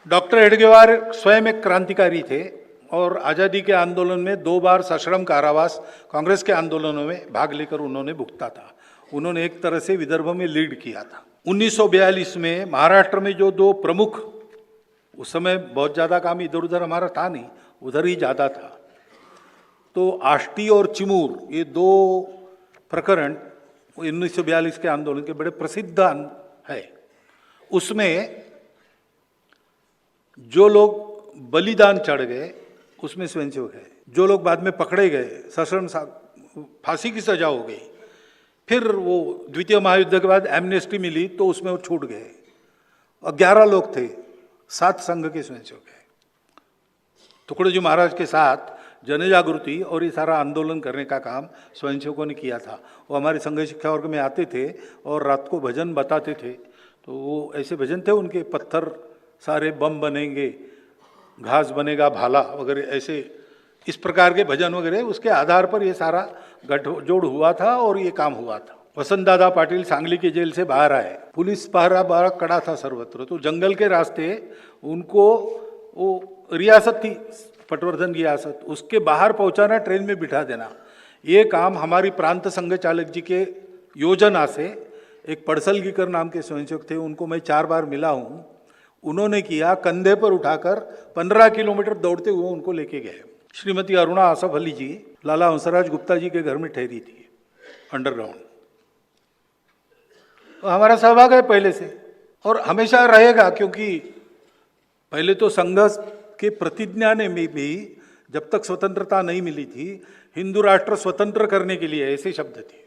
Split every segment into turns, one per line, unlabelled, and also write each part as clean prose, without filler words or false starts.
Doctor Hedgewar स्वयं एक क्रांतिकारी थे और आज़ादी के आंदोलन में 2 बार सश्रम कारावास कांग्रेस के आंदोलनों में भाग लेकर उन्होंने भुगता था। उन्होंने एक तरह से विदर्भ में लीड किया था। 1942 में महाराष्ट्र में जो 2 प्रमुख, उस समय बहुत ज़्यादा काम इधर उधर हमारा था नहीं, उधर ही ज़्यादा था, तो आष्टी और चिमूर, ये 2 प्रकरण 1942 के आंदोलन के बड़े प्रसिद्ध है। उसमें जो लोग बलिदान चढ़ गए उसमें स्वयंसेवक है। जो लोग बाद में पकड़े गए, सश्रम फांसी की सजा हो गई, फिर वो द्वितीय महायुद्ध के बाद एमनेस्टी मिली तो उसमें वो छूट गए। और 11 लोग थे, 7 संघ के स्वयंसेवक है। टुकड़ोजी महाराज के साथ जनजागृति और ये सारा आंदोलन करने का काम स्वयंसेवकों ने किया था। वो हमारे संघ शिक्षा वर्ग में आते थे और रात को भजन बताते थे। तो वो ऐसे भजन थे उनके, पत्थर सारे बम बनेंगे, घास बनेगा भाला वगैरह, ऐसे इस प्रकार के भजन वगैरह, उसके आधार पर ये सारा गठजोड़ हुआ था और ये काम हुआ था। वसंत दादा पाटिल सांगली की जेल से बाहर आए, पुलिस पहरा बड़ा कड़ा था सर्वत्र, तो जंगल के रास्ते उनको वो रियासत थी, पटवर्धन रियासत, उसके बाहर पहुंचाना, ट्रेन में बिठा देना, ये काम हमारी प्रांत संघ चालक जी के योजना से एक पड़सलगीकर नाम के स्वयंसेवक थे, उनको मैं 4 बार मिला हूँ, उन्होंने किया। कंधे पर उठाकर 15 किलोमीटर दौड़ते हुए उनको लेके गए। श्रीमती अरुणा आसफ अली जी लाला हंसराज गुप्ता जी के घर में ठहरी थी अंडरग्राउंड। तो हमारा सहभाग है पहले से और हमेशा रहेगा, क्योंकि पहले तो संघ के प्रतिज्ञा ने में भी जब तक स्वतंत्रता नहीं मिली थी, हिंदू राष्ट्र स्वतंत्र करने के लिए ऐसे शब्द थे।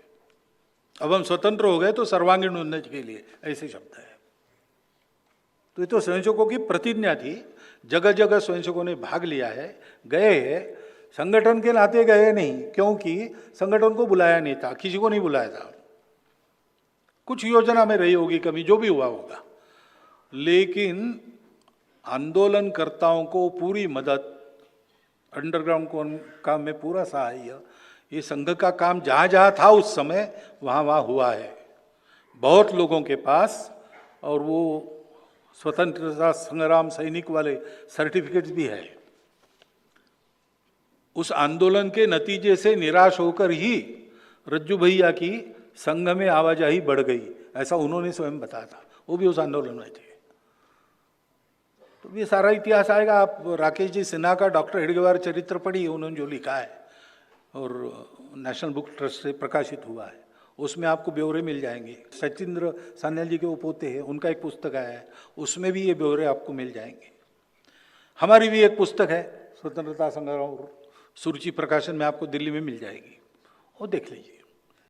अब हम स्वतंत्र हो गए तो सर्वांगीण उन्नति के लिए ऐसे शब्द है। तो ये तो स्वयंसेवकों की प्रतिज्ञा थी। जगह जगह स्वयंसेवकों ने भाग लिया है, गए हैं, संगठन के नाते गए नहीं, क्योंकि संगठन को बुलाया नहीं था, किसी को नहीं बुलाया था। कुछ योजना में रही होगी कमी, जो भी हुआ होगा, लेकिन आंदोलनकर्ताओं को पूरी मदद, अंडरग्राउंड काम में पूरा सहाय्य, ये संघ का काम जहाँ जहाँ था उस समय वहाँ वहाँ हुआ है बहुत लोगों के पास। और वो स्वतंत्रता संग्राम सैनिक वाले सर्टिफिकेट्स भी है। उस आंदोलन के नतीजे से निराश होकर ही रज्जू भैया की संघ में आवाजाही बढ़ गई, ऐसा उन्होंने स्वयं बताया था। वो भी उस आंदोलन में थे। तो ये सारा इतिहास आएगा। आप राकेश जी सिन्हा का डॉक्टर हेडगेवार चरित्र पढ़िए, उन्होंने जो लिखा है और नेशनल बुक ट्रस्ट से प्रकाशित हुआ है, उसमें आपको ब्यौरे मिल जाएंगे। सचिंद्र सान्याल जी के वो पोते हैं, उनका एक पुस्तक आया है, उसमें भी ये ब्यौरे आपको मिल जाएंगे। हमारी भी एक पुस्तक है स्वतंत्रता संग्राम, सुरुचि प्रकाशन में आपको दिल्ली में मिल जाएगी, वो देख लीजिए।